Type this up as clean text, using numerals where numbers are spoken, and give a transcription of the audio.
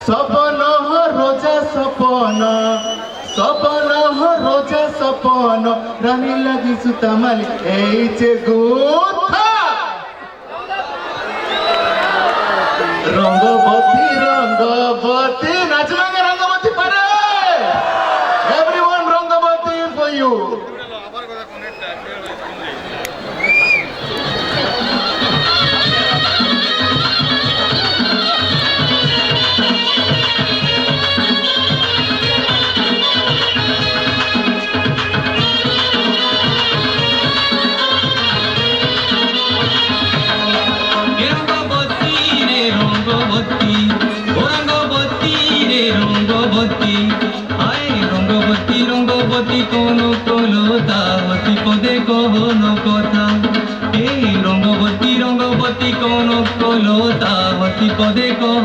সপন রোজা সপন সপন রোজা সপন রানী লাগি সুতামালি এই যে গুথা রঙ্গবতী রঙ্গবতী নাচবাঙ্গে রঙ্গবতী পারে এভরিওয়ান রঙ্গবতী ফর ইউ কোন কলতাবতী পদে কোন কথা এই রঙ্গবতী রঙ্গবতী কোন কলতাবতী পদে কোন